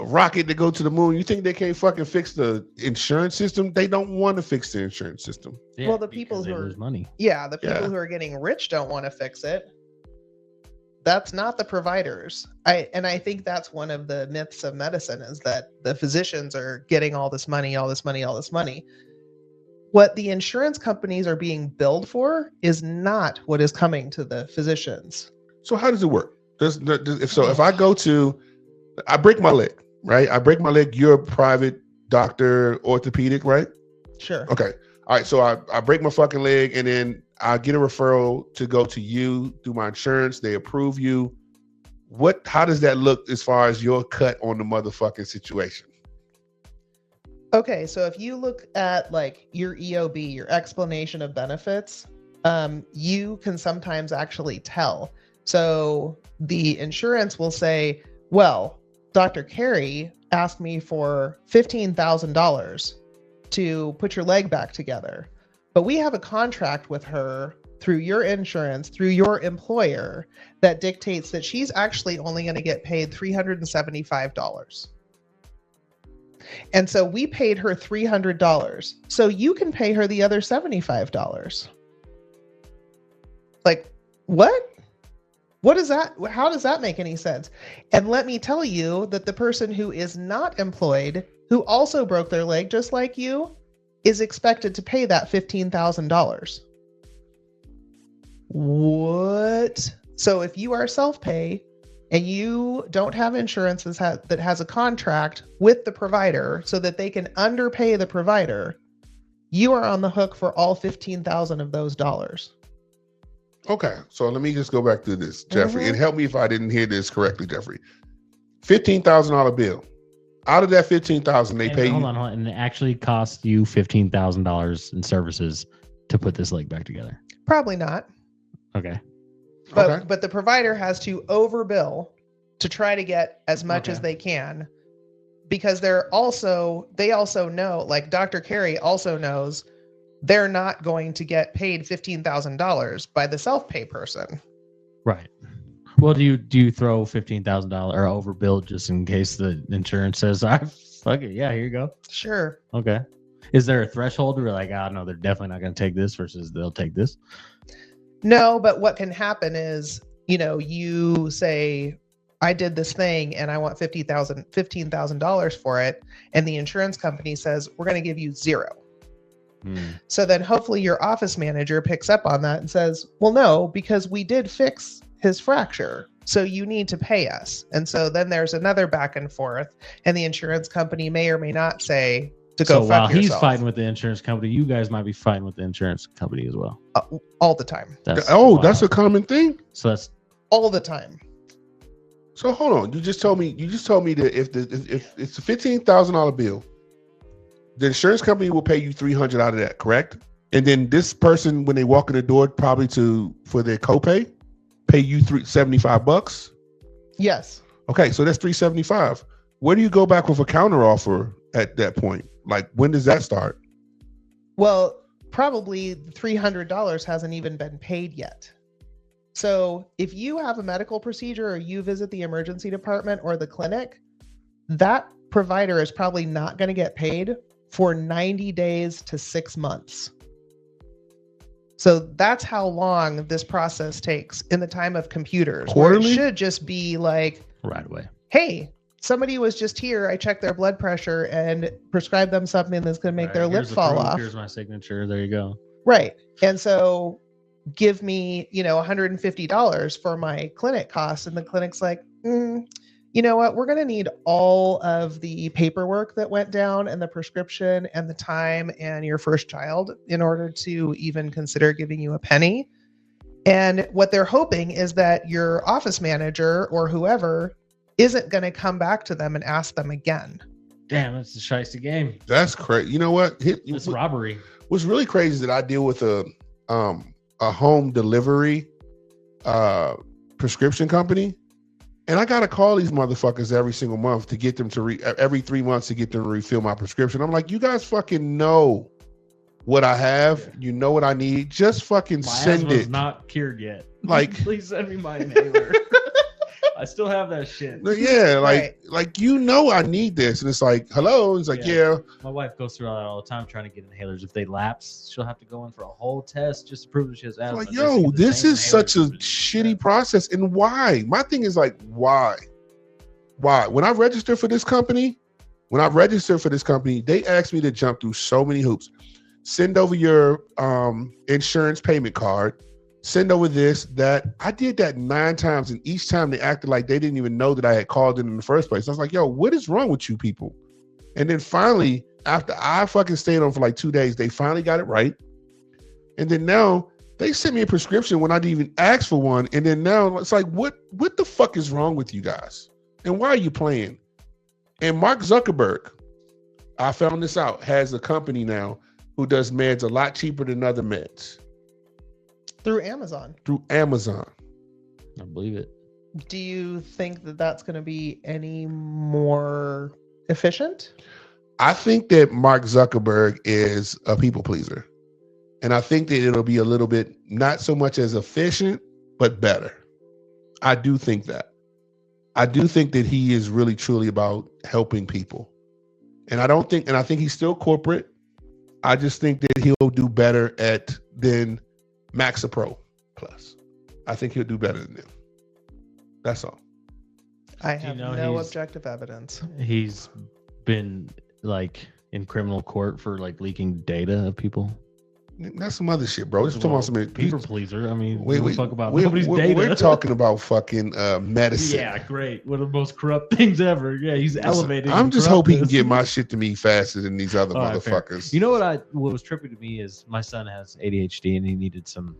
rocket to go to the moon, you think they can't fucking fix the insurance system? They don't want to fix the insurance system. Yeah, Well, the people because who they are- lose money. Yeah, the people Yeah. who are getting rich don't want to fix it. That's not the providers. I think that's one of the myths of medicine is that the physicians are getting all this money, all this money, all this money. What the insurance companies are being billed for is not what is coming to the physicians. So how does it work? If I break my leg, right? I break my leg. You're a private doctor, orthopedic, right? Sure. Okay. All right. So I break my fucking leg, and then I get a referral to go to you through my insurance. They approve you. How does that look as far as your cut on the motherfucking situation? Okay, so if you look at like your EOB, your explanation of benefits, you can sometimes actually tell. So the insurance will say, well, Dr. Carey asked me for $15,000 to put your leg back together. But we have a contract with her through your insurance, through your employer, that dictates that she's actually only going to get paid $375. And so we paid her $300. So you can pay her the other $75. Like, what? What is that? How does that make any sense? And let me tell you that the person who is not employed, who also broke their leg just like you, is expected to pay that $15,000. What? So if you are self-pay and you don't have insurance that has a contract with the provider so that they can underpay the provider, you are on the hook for all 15,000 of those dollars. Okay, so let me just go back to this, Jeffrey, Mhm. and help me if I didn't hear this correctly, Jeffrey. $15,000 bill. Out of that $15,000, they pay Hold you. on, and it actually costs you $15,000 in services to put this leg back together. Probably not. Okay. But the provider has to overbill to try to get as much as they can, because they also know, like Dr. Carey also knows, they're not going to get paid $15,000 by the self-pay person. Right. Well, do you throw $15,000 or overbill just in case the insurance says, fuck it, yeah, here you go. Sure. Okay. Is there a threshold where like, no, they're definitely not going to take this versus they'll take this? No, but what can happen is, you say, I did this thing and I want $15,000 for it. And the insurance company says, we're going to give you $0. So then hopefully your office manager picks up on that and says, well, no, because we did fix his fracture, so you need to pay us. And so then there's another back and forth, and the insurance company may or may not say to go So while fuck he's yourself. fighting with the insurance company, you guys might be fighting with the insurance company as well. All the time. That's That's a wild. common thing. So that's All the time. So hold on. You just told me that if it's a $15,000 bill, the insurance company will pay you $300 out of that, correct? And then this person, when they walk in the door, probably for their copay, pay you $75. Yes. Okay, so that's $375. Where do you go back with a counter offer at that point? Like, when does that start? Well, probably the $300 hasn't even been paid yet. So if you have a medical procedure or you visit the emergency department or the clinic, that provider is probably not going to get paid for 90 days to 6 months. So that's how long this process takes in the time of computers. Where Quarterly? it should just be like, right away. hey, somebody was just here. I checked their blood pressure and prescribed them something that's going to make their lip Here's the fall proof, off. Here's my signature. There you go. Right. And so give me, $150 for my clinic costs. And the clinic's like, you know what? We're going to need all of the paperwork that went down and the prescription and the time and your first child in order to even consider giving you a penny. And what they're hoping is that your office manager or whoever isn't going to come back to them and ask them again. Damn, that's a shiesty game. That's crazy. You know what? It's robbery. What's really crazy is that I deal with a home delivery prescription company, and I gotta call these motherfuckers every single month to get them to every 3 months to get them to refill my prescription. I'm like, you guys fucking know what I have. You know what I need. Just fucking My send asthma's it. not cured yet. Like- please send me my inhaler. I still have that shit. Yeah, Right. like you know I need this, and it's like, hello. It's like, yeah. My wife goes through that all the time trying to get inhalers. If they lapse, she'll have to go in for a whole test just to prove that she has asthma. Like, Just to yo, get the this same is such a inhalers that she shitty has. process, and why? My thing is like, why? When I registered for this company, they asked me to jump through so many hoops. Send over your insurance payment card. Send over this, that. I did that 9 times, and each time they acted like they didn't even know that I had called in the first place. I was like, yo, what is wrong with you people? And then finally, after I fucking stayed on for like 2 days, they finally got it right. And then now they sent me a prescription when I didn't even ask for one. And then now it's like, what the fuck is wrong with you guys? And why are you playing? And Mark Zuckerberg, I found this out, has a company now who does meds a lot cheaper than other meds Through Amazon. through Amazon. I believe it. Do you think that that's going to be any more efficient? I think that Mark Zuckerberg is a people pleaser. And I think that it'll be a little bit, not so much as efficient, but better. I do think that. I do think that he is really truly about helping people. And I think he's still corporate. I just think that he'll do better than Maxapro Plus. I think he'll do better than them. That's all. I Do you have know no he's- objective evidence. He's been like in criminal court for like leaking data of people. That's some other shit, bro. This is talking about some People pleaser. I mean, Wait, we fuck about we're, nobody's we're, data. we're talking about fucking medicine. Yeah, great. One of the most corrupt things ever. Yeah, he's elevating. I'm just hoping he can get corruptness. my shit to me faster than these other All right, fair. motherfuckers. You know what was trippy to me is my son has ADHD and he needed some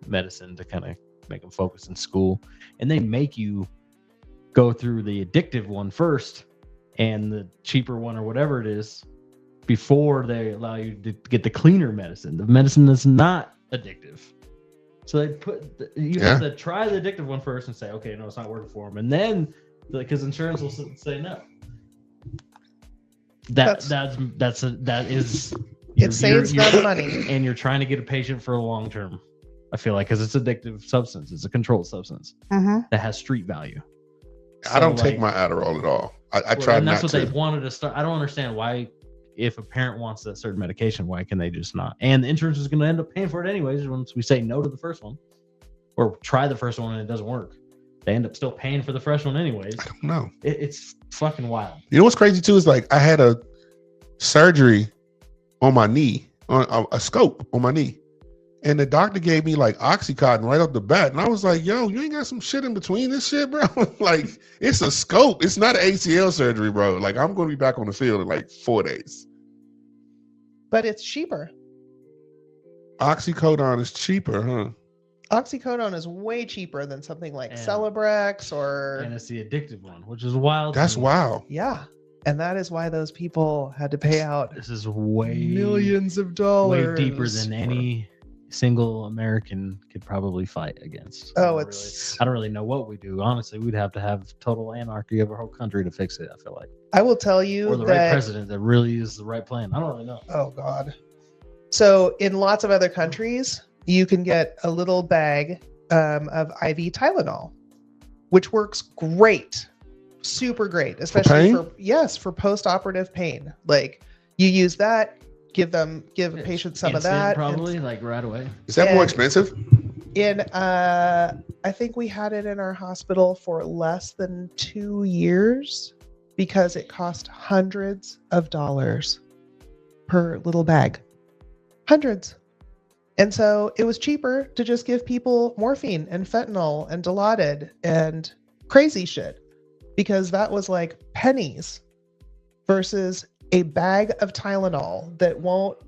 medicine to kind of make him focus in school. And they make you go through the addictive one first and the cheaper one or whatever it is before they allow you to get the cleaner medicine, the medicine that's not addictive. So you have to try the addictive one first and say, okay, no, it's not working for him. And then because insurance will say no. That is It saves them money. and you're trying to get a patient for a long term. I feel like because it's addictive substance, it's a controlled substance that has street value. I don't So, take my Adderall at all. I try and not that's what to. they've wanted to start. I don't understand why, if a parent wants that certain medication, why can they just not? And the insurance is going to end up paying for it anyways once we say no to the first one, or try the first one and it doesn't work. They end up still paying for the fresh one anyways. I don't know. It's fucking wild. You know what's crazy too is like I had a surgery on my knee, on a scope on my knee, and the doctor gave me like Oxycontin right off the bat, and I was like, "Yo, you ain't got some shit in between this shit, bro? Like it's a scope. It's not an ACL surgery, bro. Like I'm going to be back on the field in like 4 days. But it's cheaper. Oxycodone is cheaper, huh? Oxycodone is way cheaper than something like And- Celebrex or And it's the addictive one, which is wild. to That's me. wild. yeah. And that is why those people had to pay out This is way millions of dollars. way deeper than any single American could probably fight against. Oh, it's. I don't really know what we do. Honestly, we'd have to have total anarchy of our whole country to fix it. I feel like, I will tell you or the that. right president that really is the right plan. I don't really know. Oh God. So in lots of other countries, you can get a little bag of IV Tylenol, which works great, super great, especially pain? for post-operative pain. Like you use that, give a patient some of Instant, that. probably like right away. Is that more And- expensive? I think we had it in our hospital for less than 2 years because it cost hundreds of dollars per little bag. Hundreds. And so it was cheaper to just give people morphine and fentanyl and Dilaudid and crazy shit because that was like pennies versus a bag of Tylenol that won't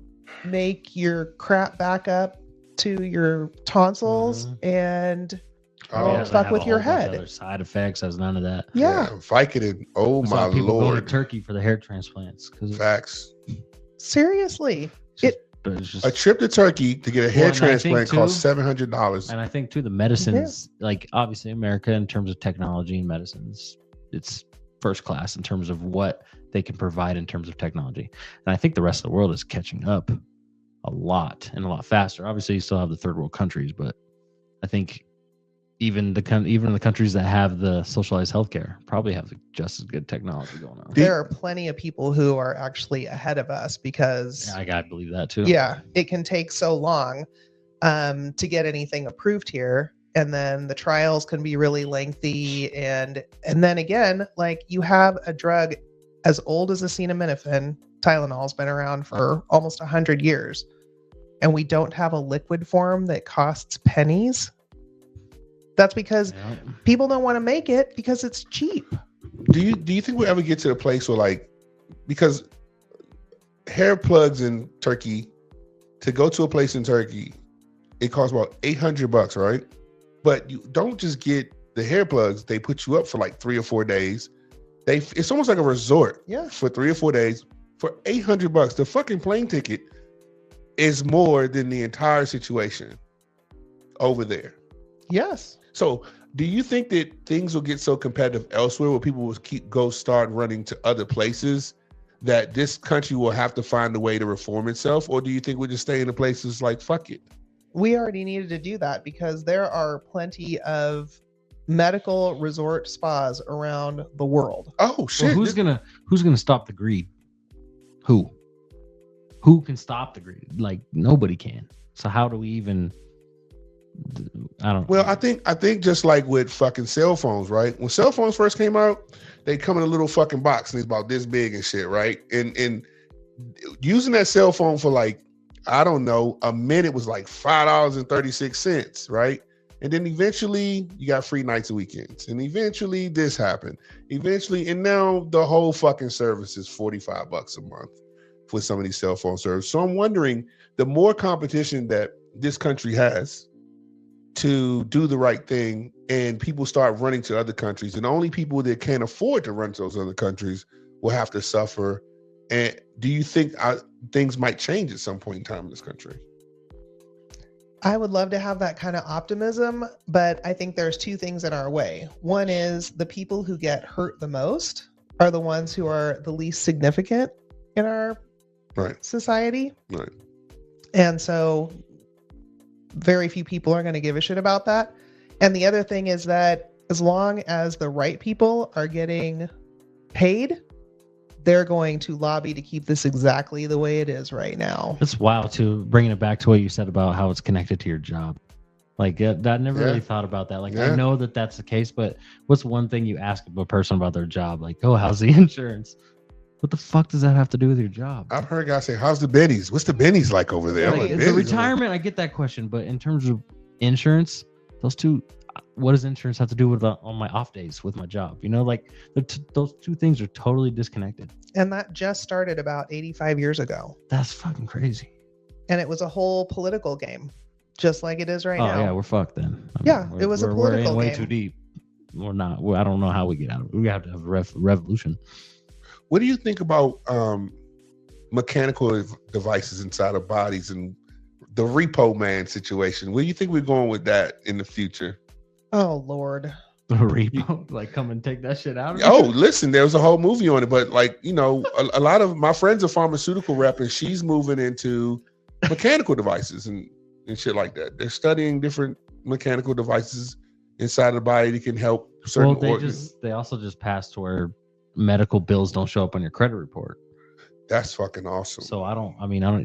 make your crap back up to your tonsils and Oh, It doesn't fuck have with a your whole bunch of head. other side effects, has none of that. yeah. Vicodin. Oh That's my why people go to lord. Turkey for the hair transplants because Facts. Seriously. it's just A trip to Turkey to get a hair Well, and I think, transplant too- costs $700. And I think too, the medicines, like obviously America in terms of technology and medicines, it's first class in terms of what they can provide in terms of technology. And I think the rest of the world is catching up a lot and a lot faster. Obviously, you still have the third world countries, but I think even the countries that have the socialized healthcare probably have just as good technology going on. There are plenty of people who are actually ahead of us because I gotta believe that too. yeah, it can take so long to get anything approved here, and then the trials can be really lengthy, and then again, like you have a drug as old as acetaminophen. Tylenol's been around for almost 100 years, and we don't have a liquid form that costs pennies. That's because people don't want to make it because it's cheap. Do you think we'll ever get to the place where, like, because hair plugs in Turkey, to go to a place in Turkey, it costs about $800, right? But you don't just get the hair plugs; they put you up for like 3 or 4 days. It's almost like a resort. Yeah. For 3 or 4 days for $800. The fucking plane ticket is more than the entire situation over there. Yes. So do you think that things will get so competitive elsewhere where people will start running to other places, that this country will have to find a way to reform itself? Or do you think we'll just stay in the places like, fuck it? We already needed to do that because there are plenty of medical resort spas around the world. Oh shit. Well, who's gonna stop the greed? Who can stop the greed? Like nobody can. So how do we even? I don't. Well, I think just like with fucking cell phones, right? When cell phones first came out, they come in a little fucking box and it's about this big and shit, right? And using that cell phone for like, I don't know, a minute was like $5.36, right? And then eventually you got free nights and weekends. And eventually this happened. And now the whole fucking service is $45 a month for some of these cell phone services. So I'm wondering, the more competition that this country has to do the right thing, and people start running to other countries, and only people that can't afford to run to those other countries will have to suffer. And do you think things might change at some point in time in this country? I would love to have that kind of optimism, but I think there's two things in our way. One is the people who get hurt the most are the ones who are the least significant in our society. Right. And so very few people are going to give a shit about that. And the other thing is that as long as the right people are getting paid, they're going to lobby to keep this exactly the way it is right now. It's wild too, bringing it back to what you said about how it's connected to your job. Like I never really thought about that. Like I know that that's the case, but what's one thing you ask a person about their job? Like, oh, how's the insurance? What the fuck does that have to do with your job? I've heard guys say, how's the bennies? What's the bennies like over there? Like, the retirement, I get that question, but in terms of insurance, those two, what does insurance have to do with on my off days with my job? You know, like those two things are totally disconnected. And that just started about 85 years ago. That's fucking crazy. And it was a whole political game, just like it is right now. Oh yeah, we're fucked then. It was a political we're in way game. too deep. We're not. I don't know how we get out of it. We have to have a revolution. What do you think about mechanical devices inside of bodies and the repo man situation? Where do you think we're going with that in the future? Oh, Lord. The repo, like come and take that shit out. Oh, listen, there was a whole movie on it, but like, you know, a lot of my friends are pharmaceutical rep, and she's moving into mechanical devices and shit like that. They're studying different mechanical devices inside of the body that can help certain organs. They also just passed to where medical bills don't show up on your credit report. That's fucking awesome. So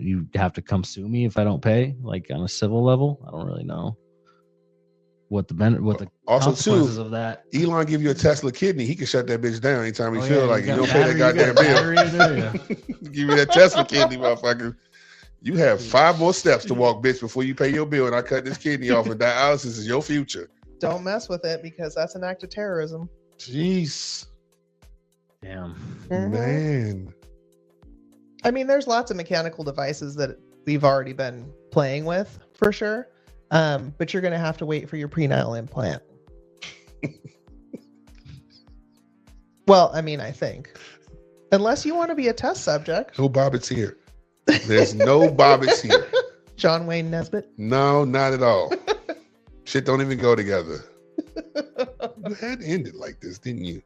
you have to come sue me if I don't pay, like on a civil level. I don't really know what the also consequences of that. Elon give you a Tesla kidney, he can shut that bitch down anytime he feel like you don't pay that goddamn bill. Give you that Tesla kidney, motherfucker. You have 5 more steps to walk, bitch, before you pay your bill, and I cut this kidney off, and dialysis is your future. Don't mess with it because that's an act of terrorism. Jeez. Damn. Man. I mean, there's lots of mechanical devices that we've already been playing with for sure. But you're going to have to wait for your prenatal implant. Well, I mean, I think. Unless you want to be a test subject. No Bobbits here. There's no Bobbits here. John Wayne Nesbitt? No, not at all. Shit don't even go together. You had to end it like this, didn't you?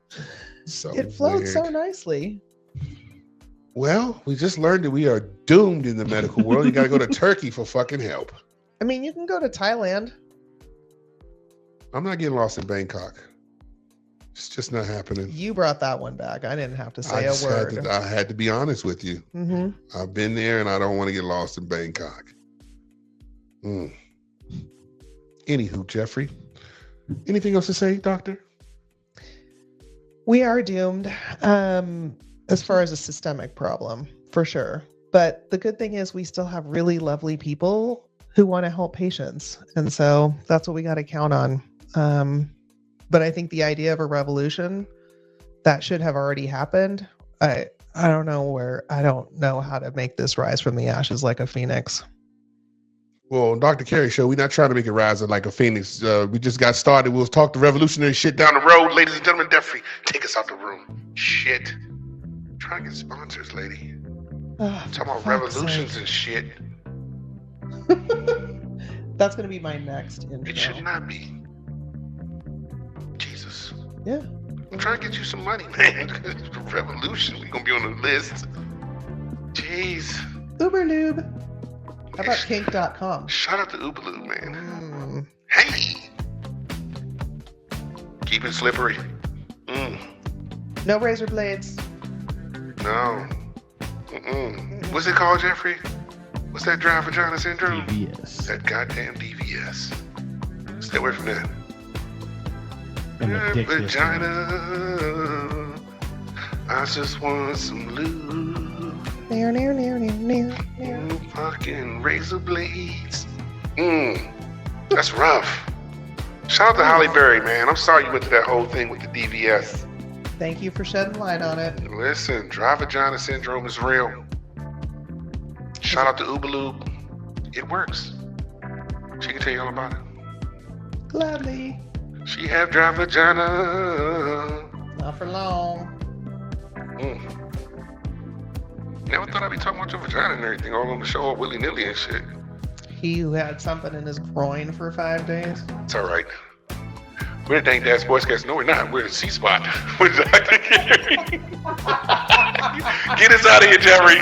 So it flowed weird. so nicely. Well, we just learned that we are doomed in the medical world. You got to go to Turkey for fucking help. I mean, you can go to Thailand. I'm not getting lost in Bangkok. It's just not happening. You brought that one back. I didn't have to I say a just word. I had to be honest with you. Mm-hmm. I've been there and I don't want to get lost in Bangkok. Anywho, Jeffrey, anything else to say, doctor? We are doomed as far as a systemic problem, for sure. But the good thing is we still have really lovely people who want to help patients. And so that's what we got to count on. But I think the idea of a revolution, that should have already happened. I don't know how to make this rise from the ashes like a phoenix. Well, Dr. Carey Show, we're not trying to make it rise like a phoenix. We just got started. We'll talk the revolutionary shit down the road. Ladies and gentlemen, Jeffrey, take us out the room. Shit. I'm trying to get sponsors, lady. Talking about revolutions and shit. That's going to be my next intro. It should not be. Jesus. Yeah. I'm trying to get you some money, man. Revolution. We're going to be on the list. Jeez. Uberlube. How about kink.com? Shout out to Uberlube, man. Hey. Keep it slippery. No razor blades. No. What's it called, Jeffrey? What's that dry vagina syndrome? DVS. That goddamn DVS. Stay away from that. And the dick Vagina. I just want some lube. Fucking razor blades. That's rough. Shout out to Holly Berry, man. I'm sorry you went through that whole thing with the DVS. Thank you for shedding light on it. Listen, dry vagina syndrome is real. Shout out to Uberlube. It works. She can tell you all about it. Gladly. She have dry vagina. Not for long. Never thought I'd be talking about your vagina and everything all on the show willy-nilly and shit. He who had something in his groin for 5 days. It's all right. We're the Dang Dad Sportscast. No, we're not. We're the C-Spot. We're Dr. Gary. Get us out of here, Jerry.